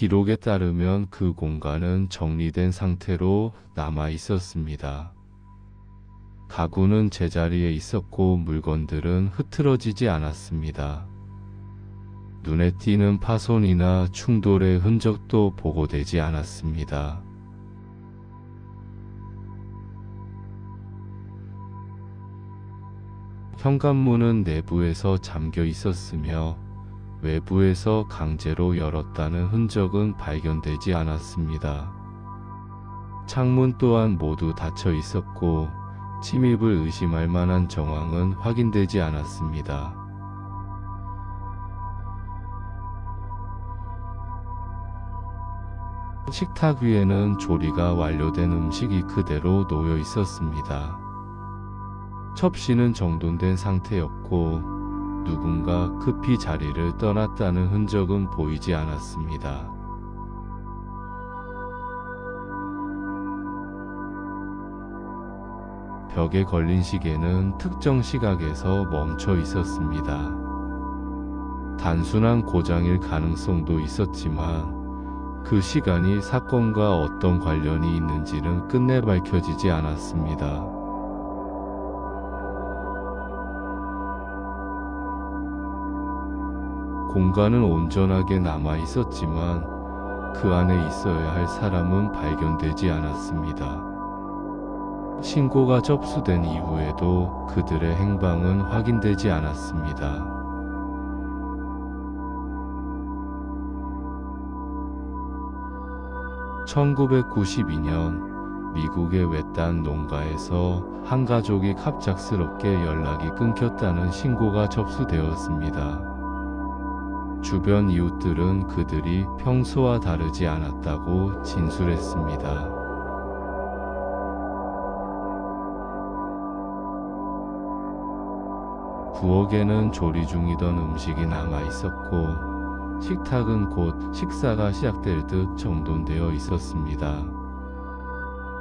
기록에 따르면 그 공간은 정리된 상태로 남아 있었습니다. 가구는 제자리에 있었고 물건들은 흐트러지지 않았습니다. 눈에 띄는 파손이나 충돌의 흔적도 보고되지 않았습니다. 현관문은 내부에서 잠겨 있었으며 외부에서 강제로 열었다는 흔적은 발견되지 않았습니다. 창문 또한 모두 닫혀 있었고 침입을 의심할 만한 정황은 확인되지 않았습니다. 식탁 위에는 조리가 완료된 음식이 그대로 놓여 있었습니다. 첩시는 정돈된 상태였고 누군가 급히 자리를 떠났다는 흔적은 보이지 않았습니다. 벽에 걸린 시계는 특정 시각에서 멈춰 있었습니다. 단순한 고장일 가능성도 있었지만 그 시간이 사건과 어떤 관련이 있는지는 끝내 밝혀지지 않았습니다. 공간은 온전하게 남아 있었지만 그 안에 있어야 할 사람은 발견되지 않았습니다. 신고가 접수된 이후에도 그들의 행방은 확인되지 않았습니다. (1992년) 미국의 외딴 농가에서 한 가족이 갑작스럽게 연락이 끊겼다는 신고가 접수되었습니다. 주변 이웃들은 그들이 평소와 다르지 않았다고 진술했습니다. 부엌에는 조리 중이던 음식이 남아 있었고 식탁은 곧 식사가 시작될 듯 정돈되어 있었습니다.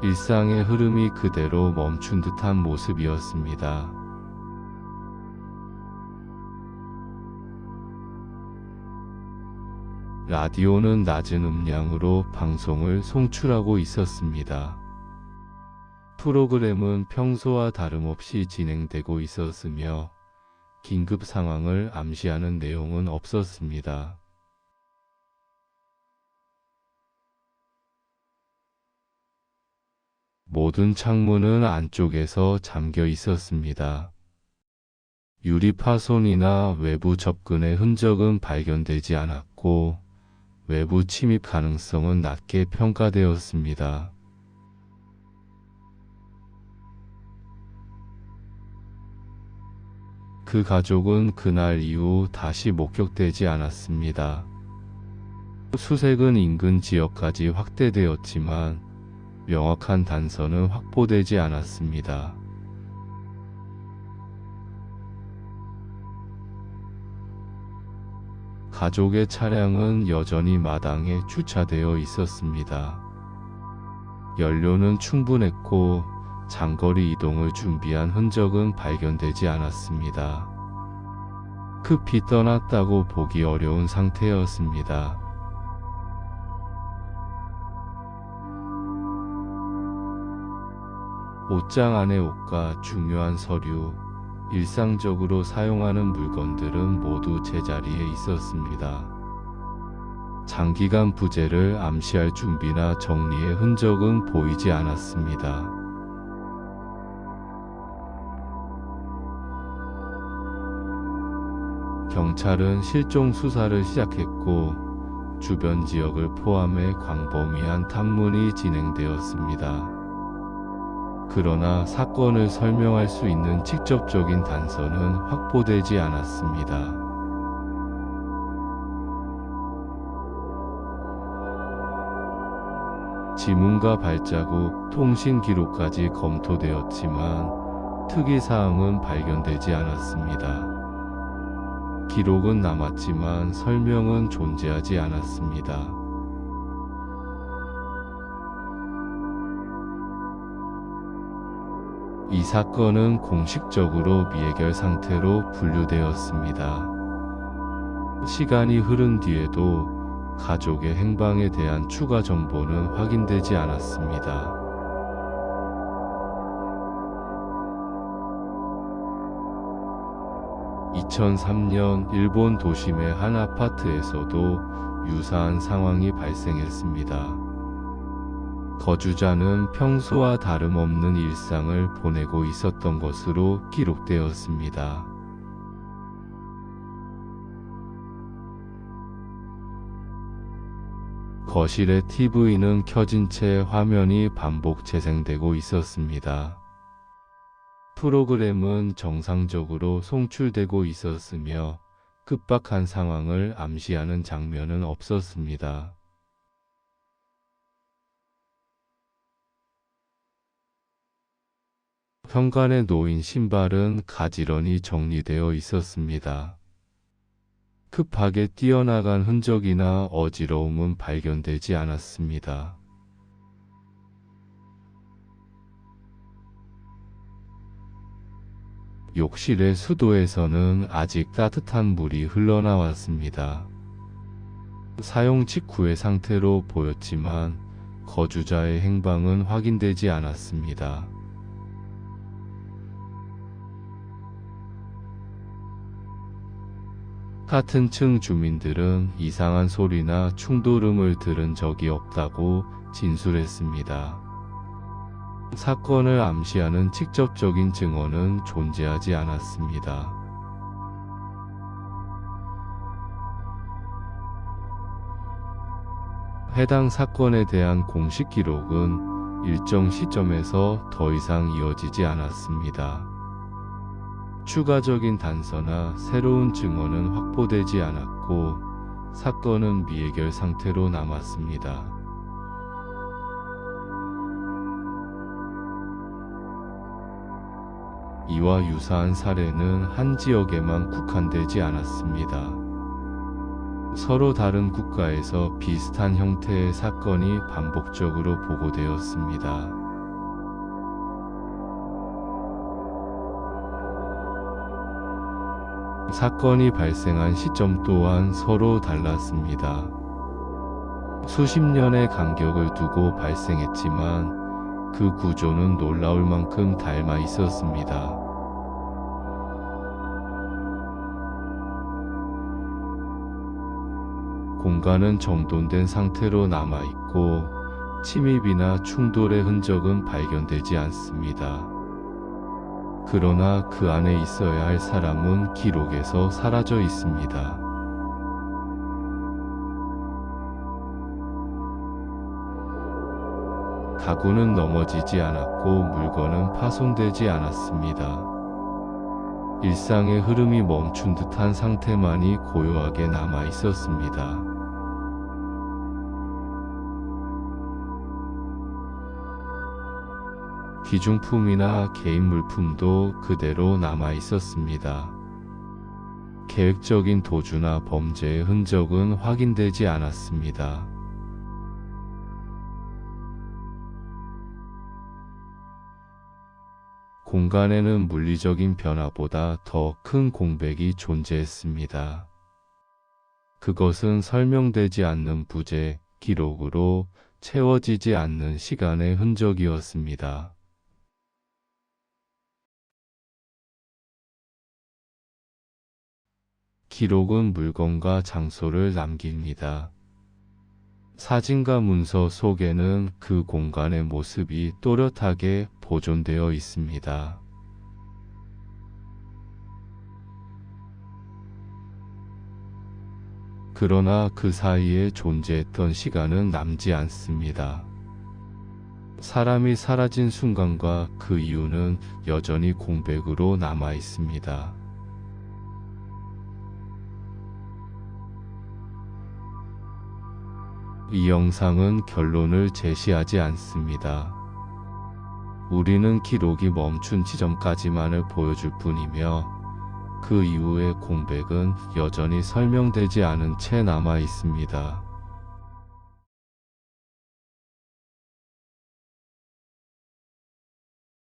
일상의 흐름이 그대로 멈춘 듯한 모습이었습니다. 라디오는 낮은 음량으로 방송을 송출하고 있었습니다. 프로그램은 평소와 다름없이 진행되고 있었으며 긴급 상황을 암시하는 내용은 없었습니다. 모든 창문은 안쪽에서 잠겨 있었습니다. 유리 파손이나 외부 접근의 흔적은 발견되지 않았고 외부 침입 가능성은 낮게 평가되었습니다. 그 가족은 그날 이후 다시 목격되지 않았습니다. 수색은 인근 지역까지 확대되었지만 명확한 단서는 확보되지 않았습니다. 가족의 차량은 여전히 마당에 주차되어 있었습니다. 연료는 충분했고 장거리 이동을 준비한 흔적은 발견되지 않았습니다. 급히 떠났다고 보기 어려운 상태였습니다. 옷장 안의 옷과 중요한 서류, 일상적으로 사용하는 물건들은 모두 제자리에 있었습니다. 장기간 부재를 암시할 준비나 정리의 흔적은 보이지 않았습니다. 경찰은 실종 수사를 시작했고 주변 지역을 포함해 광범위한 탐문이 진행되었습니다. 그러나 사건을 설명할 수 있는 직접적인 단서는 확보되지 않았습니다. 지문과 발자국, 통신 기록까지 검토되었지만 특이사항은 발견되지 않았습니다. 기록은 남았지만 설명은 존재하지 않았습니다. 이 사건은 공식적으로 미해결 상태로 분류되었습니다. 시간이 흐른 뒤에도 가족의 행방에 대한 추가 정보는 확인되지 않았습니다. 2003년 일본 도심의 한 아파트에서도 유사한 상황이 발생했습니다. 거주자는 평소와 다름없는 일상을 보내고 있었던 것으로 기록되었습니다. 거실의 TV는 켜진 채 화면이 반복 재생되고 있었습니다. 프로그램은 정상적으로 송출되고 있었으며 급박한 상황을 암시하는 장면은 없었습니다. 현관에 놓인 신발은 가지런히 정리되어 있었습니다. 급하게 뛰어나간 흔적이나 어지러움은 발견되지 않았습니다. 욕실의 수도에서는 아직 따뜻한 물이 흘러나왔습니다. 사용 직후의 상태로 보였지만 거주자의 행방은 확인되지 않았습니다. 같은 층 주민들은 이상한 소리나 충돌음을 들은 적이 없다고 진술했습니다. 사건을 암시하는 직접적인 증언은 존재하지 않았습니다. 해당 사건에 대한 공식 기록은 일정 시점에서 더 이상 이어지지 않았습니다. 추가적인 단서나 새로운 증언은 확보되지 않았고 사건은 미해결 상태로 남았습니다. 이와 유사한 사례는 한 지역에만 국한되지 않았습니다. 서로 다른 국가에서 비슷한 형태의 사건이 반복적으로 보고되었습니다. 사건이 발생한 시점 또한 서로 달랐습니다. 수십 년의 간격을 두고 발생했지만 그 구조는 놀라울 만큼 닮아 있었습니다. 공간은 정돈된 상태로 남아있고 침입이나 충돌의 흔적은 발견되지 않습니다. 그러나 그 안에 있어야 할 사람은 기록에서 사라져 있습니다. 가구는 넘어지지 않았고 물건은 파손되지 않았습니다. 일상의 흐름이 멈춘 듯한 상태만이 고요하게 남아 있었습니다. 귀중품이나 개인 물품도 그대로 남아 있었습니다. 계획적인 도주나 범죄의 흔적은 확인되지 않았습니다. 공간에는 물리적인 변화보다 더 큰 공백이 존재했습니다. 그것은 설명되지 않는 부재, 기록으로 채워지지 않는 시간의 흔적이었습니다. 기록은 물건과 장소를 남깁니다. 사진과 문서 속에는 그 공간의 모습이 또렷하게 보존되어 있습니다. 그러나 그 사이에 존재했던 시간은 남지 않습니다. 사람이 사라진 순간과 그 이유는 여전히 공백으로 남아 있습니다. 이 영상은 결론을 제시하지 않습니다. 우리는 기록이 멈춘 지점까지만을 보여줄 뿐이며 그 이후의 공백은 여전히 설명되지 않은 채 남아 있습니다.